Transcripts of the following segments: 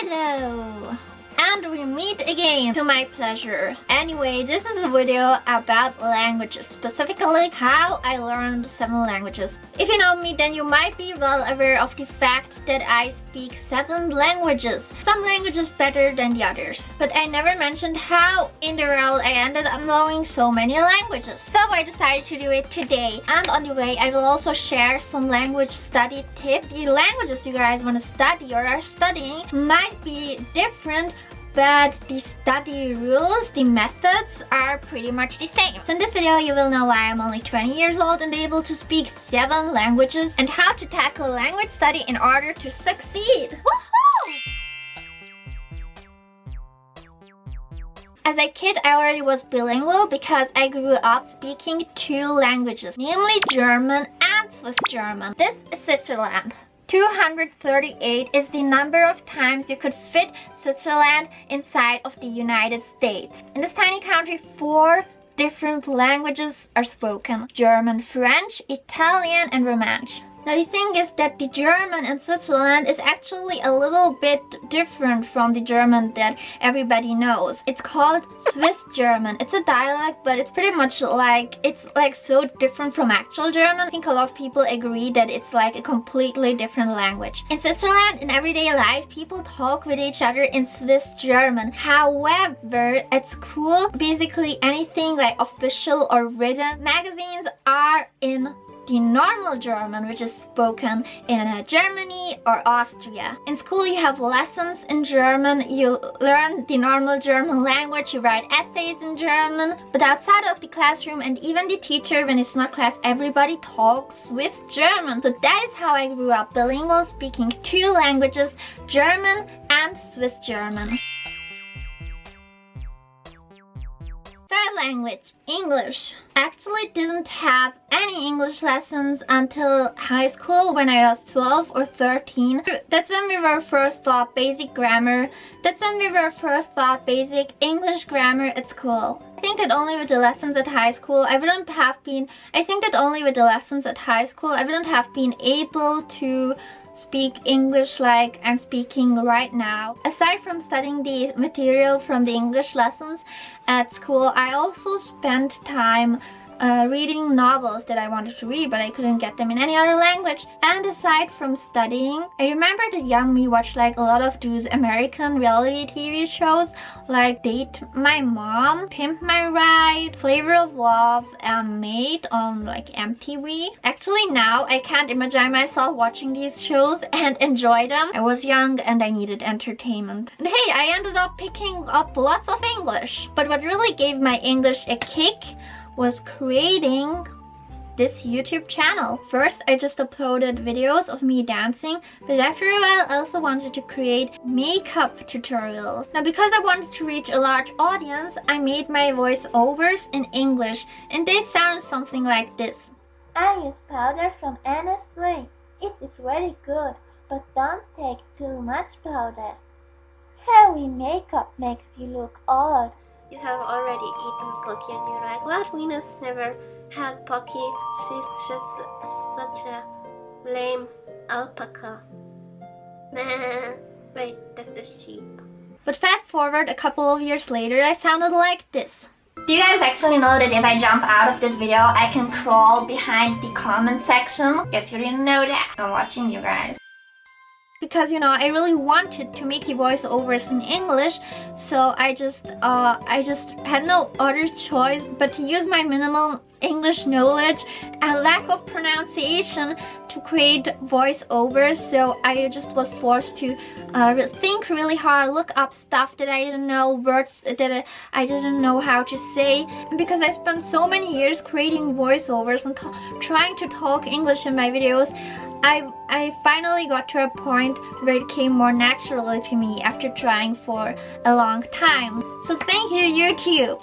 Hello! And we meet again, to my pleasure. Anyway, this is a video about languages, specifically how I learned 7 languages. If you know me, then you might be well aware of the fact that I speak 7 languages. Some languages better than the others. But I never mentioned how in the world I ended up knowing so many languages. So I decided to do it today. And on the way, I will also share some language study tips. The languages you guys want to study or are studying might be different, but the study rules, the methods are pretty much the same. So in this video you will know why I'm only 20 years old and able to speak 7 languages and how to tackle language study in order to succeed. Woohoo! As a kid, I already was bilingual because I grew up speaking 2 languages, namely German and Swiss German. This is Switzerland. 238 is the number of times you could fit Switzerland inside of the United States. In this tiny country, 4 different languages are spoken: German, French, Italian, and Romansh. Now the thing is that the German in Switzerland is actually a little bit different from the German that everybody knows. It's called Swiss German. It's a dialect, but it's pretty much like, it's like so different from actual German. I think a lot of people agree that it's like a completely different language. In Switzerland, in everyday life, people talk with each other in Swiss German. However, at school, basically anything like official or written magazines are in the normal German, which is spoken in Germany or Austria. In school you have lessons in German, you learn the normal German language, you write essays in German, but outside of the classroom and even the teacher, when it's not class, everybody talks Swiss German. So that is how I grew up bilingual, speaking 2 languages, German and Swiss German. Third language, English. Actually didn't have any English lessons until high school when I was 12 or 13. That's when we were first taught basic grammar. That's when we were first taught basic English grammar at school. I think that only with the lessons at high school I wouldn't have been able to speak English like I'm speaking right now. Aside from studying the material from the English lessons at school, I also spent time reading novels that I wanted to read, but I couldn't get them in any other language. And aside from studying, I remember that young me watched like a lot of those American reality TV shows like Date My Mom, Pimp My Ride, Flavor of Love, and Made on like MTV. Actually now I can't imagine myself watching these shows and enjoy them. I was young and I needed entertainment. And hey, I ended up picking up lots of English. But what really gave my English a kick was creating this YouTube channel. First, I just uploaded videos of me dancing, but after a while I also wanted to create makeup tutorials. Now, because I wanted to reach a large audience, I made my voiceovers in English, and they sound something like this. I use powder from NSC. It is very good, but don't take too much powder. Heavy makeup makes you look old. You have already eaten Pocky and you're like, what? Venus never had Pocky. She's such a lame alpaca. Meh. Wait, that's a sheep. But fast forward a couple of years later, I sounded like this. Do you guys actually know that if I jump out of this video, I can crawl behind the comment section? Guess you didn't know that. I'm watching you guys. Because, you know, I really wanted to make the voiceovers in English, so I just had no other choice but to use my minimal English knowledge and lack of pronunciation to create voiceovers. So I just was forced to think really hard, look up stuff that I didn't know, words that I didn't know how to say. And because I spent so many years creating voiceovers and trying to talk English in my videos, I finally got to a point where it came more naturally to me after trying for a long time. So thank you, YouTube!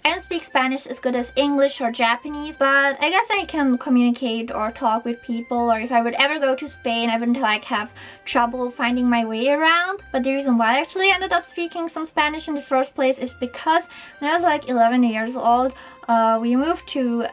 I don't speak Spanish as good as English or Japanese, but I guess I can communicate or talk with people, or if I would ever go to Spain, I wouldn't like have trouble finding my way around. But the reason why I actually ended up speaking some Spanish in the first place is because when I was like 11 years old, we moved to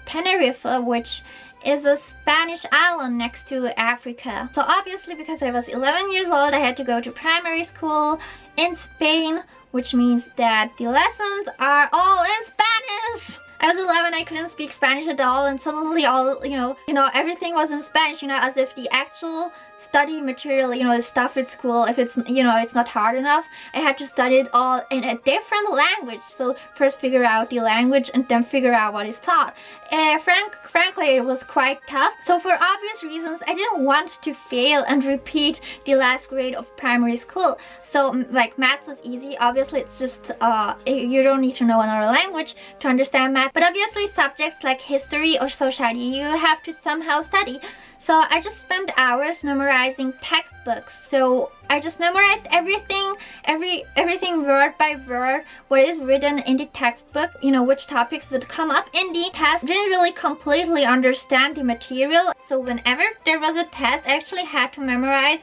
Tenerife, which is a Spanish island next to Africa. So obviously, because I was 11 years old, I had to go to primary school in Spain, which means that the lessons are all in Spanish. I was 11, I couldn't speak Spanish at all, and suddenly all, everything was in Spanish, as if the actual study material, the stuff at school, if it's, it's not hard enough, I had to study it all in a different language. So first figure out the language and then figure out what is taught. Frankly, it was quite tough. So for obvious reasons, I didn't want to fail and repeat the last grade of primary school. So like maths is easy. Obviously, it's just, you don't need to know another language to understand math. But obviously subjects like history or society, you have to somehow study. So I just spent hours memorizing textbooks. So I just memorized everything word by word, what is written in the textbook, which topics would come up in the test. Didn't really completely understand the material. So whenever there was a test, I actually had to memorize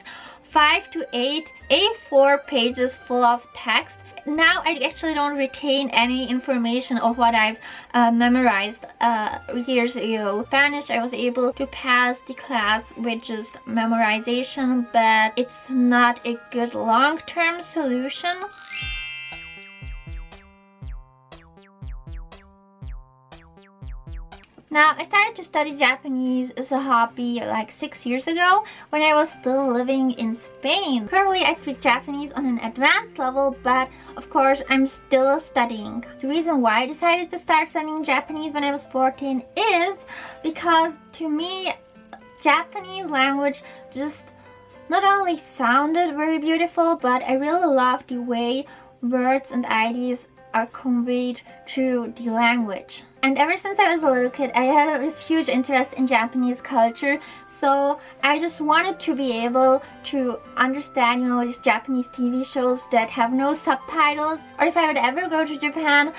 5 to 8 A4 pages full of text. Now I actually don't retain any information of what I've memorized years ago. Spanish, I was able to pass the class with just memorization, but it's not a good long-term solution. Now, I started to study Japanese as a hobby like 6 years ago when I was still living in Spain. Currently, I speak Japanese on an advanced level, but of course, I'm still studying. The reason why I decided to start studying Japanese when I was 14 is because to me, Japanese language just not only sounded very beautiful, but I really loved the way words and ideas are conveyed through the language. And ever since I was a little kid, I had this huge interest in Japanese culture, so I just wanted to be able to understand, these Japanese TV shows that have no subtitles, or if I would ever go to Japan,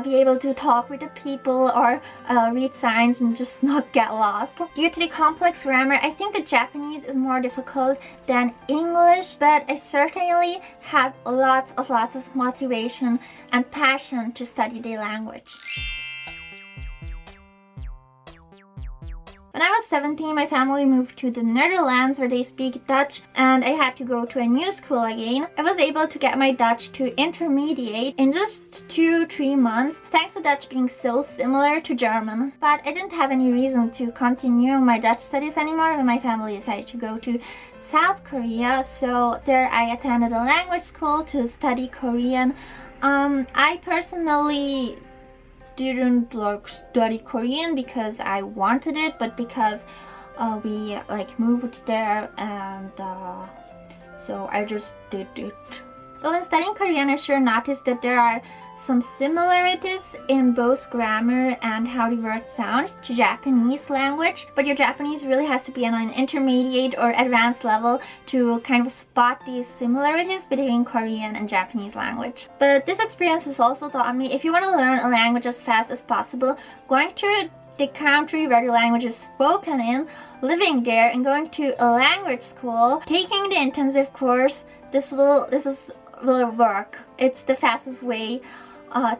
be able to talk with the people or read signs and just not get lost. Due to the complex grammar, I think that Japanese is more difficult than English, but I certainly had lots of motivation and passion to study the language. When I was 17, my family moved to the Netherlands where they speak Dutch, and I had to go to a new school again. I was able to get my Dutch to intermediate in just 2-3 months, thanks to Dutch being so similar to German. But I didn't have any reason to continue my Dutch studies anymore when my family decided to go to South Korea, so there I attended a language school to study Korean. I personally didn't study Korean because I wanted it, but because we moved there, and so I just did it. So when studying Korean, I sure noticed that there are some similarities in both grammar and how the words sound to Japanese language, but your Japanese really has to be on an intermediate or advanced level to kind of spot these similarities between Korean and Japanese language. But this experience has also taught me, if you want to learn a language as fast as possible, going to the country where the language is spoken in, living there, and going to a language school, taking the intensive course, this will work. It's the fastest way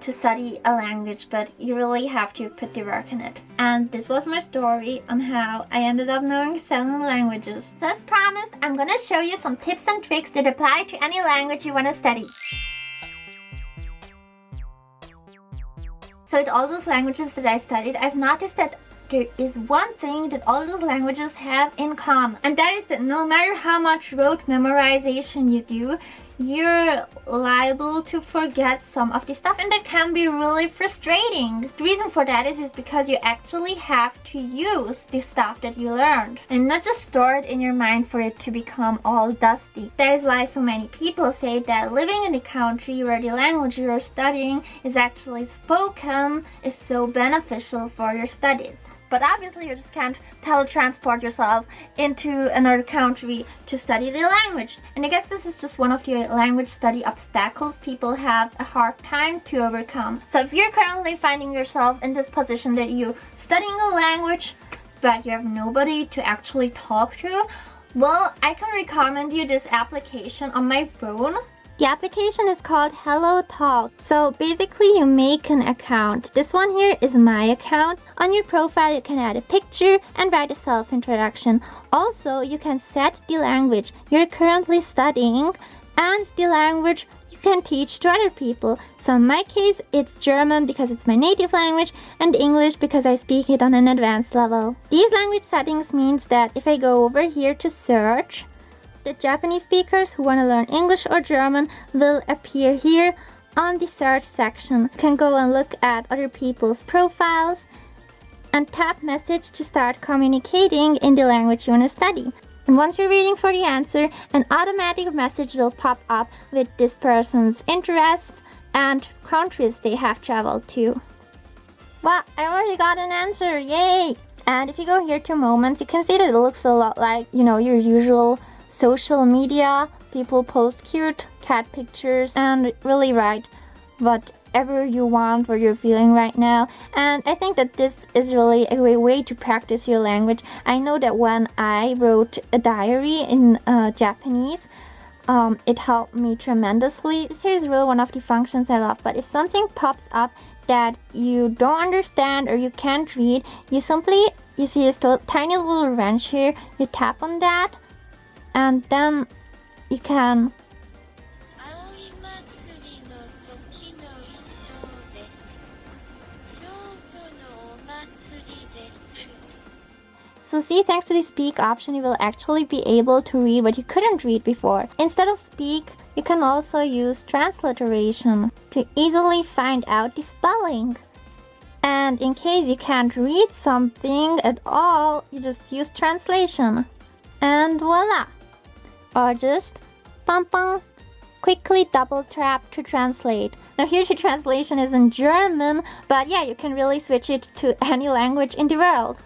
to study a language, but you really have to put the work in it. And this was my story on how I ended up knowing 7 languages. So as promised, I'm gonna show you some tips and tricks that apply to any language you want to study. So with all those languages that I studied, I've noticed that there is one thing that all those languages have in common, and that is that no matter how much rote memorization you do, you're liable to forget some of the stuff, and that can be really frustrating. The reason for that is because you actually have to use the stuff that you learned and not just store it in your mind for it to become all dusty. That is why so many people say that living in the country where the language you're studying is actually spoken is so beneficial for your studies. But obviously you just can't teletransport yourself into another country to study the language. And I guess this is just one of the language study obstacles people have a hard time to overcome. So if you're currently finding yourself in this position that you're studying a language but you have nobody to actually talk to, well, I can recommend you this application on my phone. The application is called Hello Talk. So basically you make an account. This one here is my account. On your profile you can add a picture and write a self-introduction. Also you can set the language you're currently studying and the language you can teach to other people. So in my case it's German because it's my native language and English because I speak it on an advanced level. These language settings means that if I go over here to search, the Japanese speakers who want to learn English or German will appear here on the search section. You can go and look at other people's profiles and tap message to start communicating in the language you want to study. And once you're waiting for the answer, an automatic message will pop up with this person's interest and countries they have traveled to. Well, I already got an answer, yay! And if you go here to moments, you can see that it looks a lot like, your usual social media. People post cute cat pictures and really write whatever you want, what you're feeling right now. And I think that this is really a great way to practice your language. I know that when I wrote a diary in Japanese, it helped me tremendously. This here is really one of the functions I love. But if something pops up that you don't understand or you can't read, you see this tiny little wrench here, you tap on that and then you can So see, thanks to the speak option, you will actually be able to read what you couldn't read before. Instead of speak, you can also use transliteration to easily find out the spelling. And in case you can't read something at all, you just use translation. And voila! Or just bum bum, quickly double tap to translate. Now here the translation is in German, but yeah, you can really switch it to any language in the world.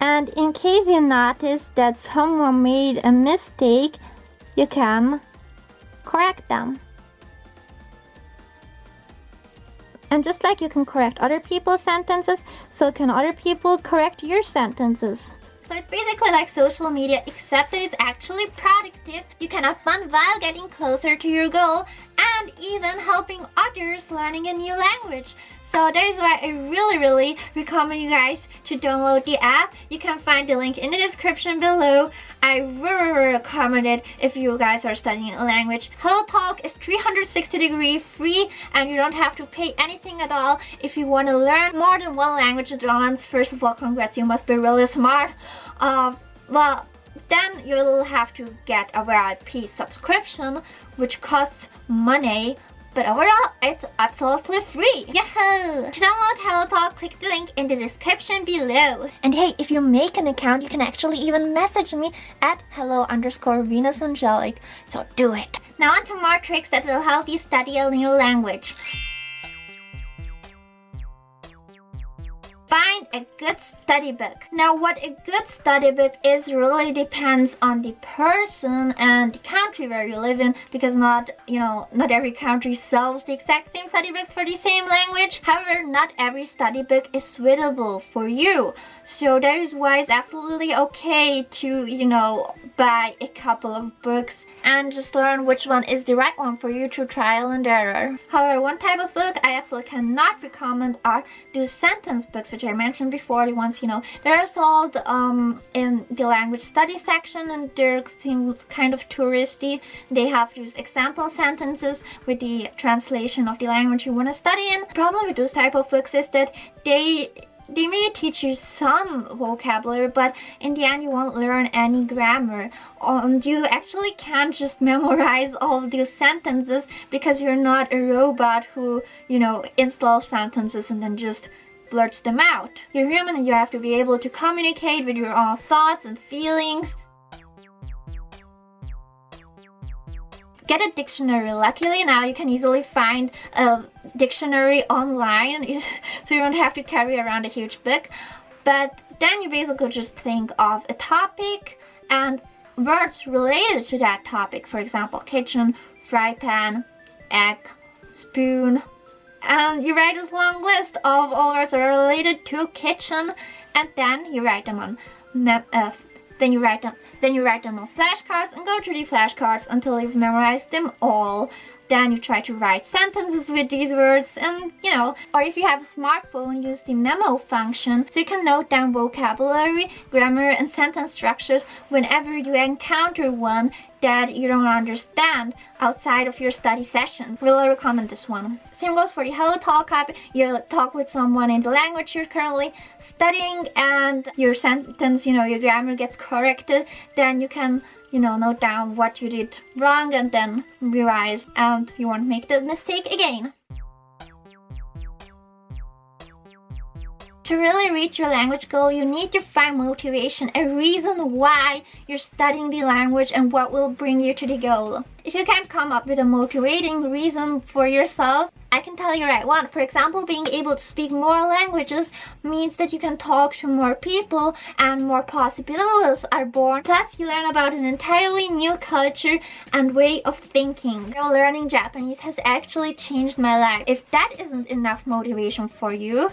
And in case you notice that someone made a mistake, you can correct them. And just like you can correct other people's sentences, so can other people correct your sentences. So it's basically like social media, except that it's actually productive. You can have fun while getting closer to your goal and even helping others learning a new language. So that is why I really recommend you guys to download the app. You can find the link in the description below. I really recommend it if you guys are studying a language. Hello Talk is 360-degree free and you don't have to pay anything at all. If you want to learn more than one language at once, first of all, congrats, you must be really smart. Well, then you will have to get a VIP subscription, which costs money. But overall, it's absolutely free. Yahoo! To download Hello Talk, click the link in the description below. And hey, if you make an account, you can actually even message me at hello_Venus Angelic. So do it. Now on to more tricks that will help you study a new language. Find a good study book. Now what a good study book is really depends on the person and the country where you live in, because not every country sells the exact same study books for the same language. However, not every study book is suitable for you. So that is why it's absolutely okay to, buy a couple of books and just learn which one is the right one for you through trial and error. However, one type of book I absolutely cannot recommend are those sentence books, which I mentioned before. The ones, they're sold in the language study section and they seem kind of touristy. They have those example sentences with the translation of the language you want to study in. The problem with those type of books is that they may teach you some vocabulary, but in the end you won't learn any grammar. You actually can't just memorize all of these sentences because you're not a robot who, installs sentences and then just blurts them out. You're human and you have to be able to communicate with your own thoughts and feelings. Get a dictionary. Luckily now you can easily find a dictionary online, so you don't have to carry around a huge book. But then you basically just think of a topic and words related to that topic. For example, kitchen, fry pan, egg, spoon. And you write this long list of all words that are related to kitchen, and then you write them on Then you write them on flashcards and go through the flashcards until you've memorized them all. then you try to write sentences with these words, and you know, or if you have a smartphone, use the memo function so you can note down vocabulary, grammar, and sentence structures whenever you encounter one that you don't understand outside of your study sessions. Really recommend this one. Same goes for the Hello Talk app. You talk with someone in the language you're currently studying and your sentence, you know, your grammar gets corrected, then you can, you know, note down what you did wrong and then revise, and you won't make the mistake again. To really reach your language goal, you need to find motivation, a reason why you're studying the language and what will bring you to the goal. If you can't come up with a motivating reason for yourself, I can tell you right one. For example, being able to speak more languages means that you can talk to more people and more possibilities are born. Plus, you learn about an entirely new culture and way of thinking. You know, learning Japanese has actually changed my life. If that isn't enough motivation for you,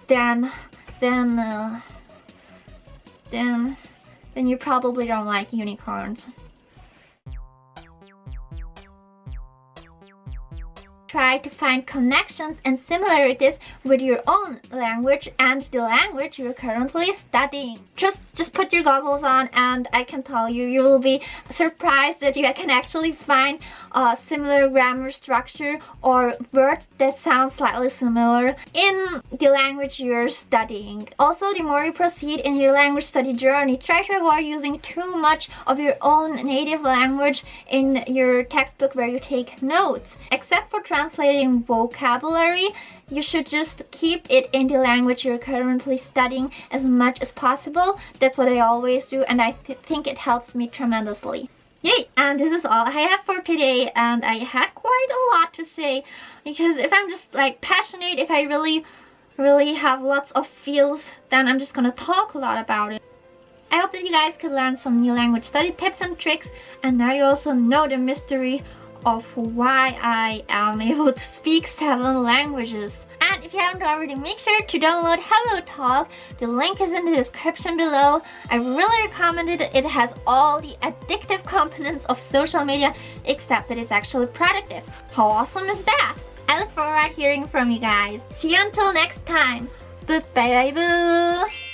then you probably don't like unicorns. Try to find connections and similarities with your own language and the language you're currently studying. Just put your goggles on, and I can tell you, you will be surprised that you can actually find a similar grammar structure or words that sound slightly similar in the language you're studying. Also, the more you proceed in your language study journey, try to avoid using too much of your own native language in your textbook where you take notes. Except for translating vocabulary, you should just keep it in the language you're currently studying as much as possible. That's what I always do, and I think it helps me tremendously. Yay! And this is all I have for today, and I had quite a lot to say, because if I'm just like passionate, if I really have lots of feels, then I'm just gonna talk a lot about it. I hope that you guys could learn some new language study tips and tricks, and now you also know the mystery of why I am able to speak 7 languages. And if you haven't already, make sure to download Hello Talk. The link is in the description below. I really recommend it. It has all the addictive components of social media, except that it's actually productive. How awesome is that? I look forward to hearing from you guys. See you until next time. Bye bye boo.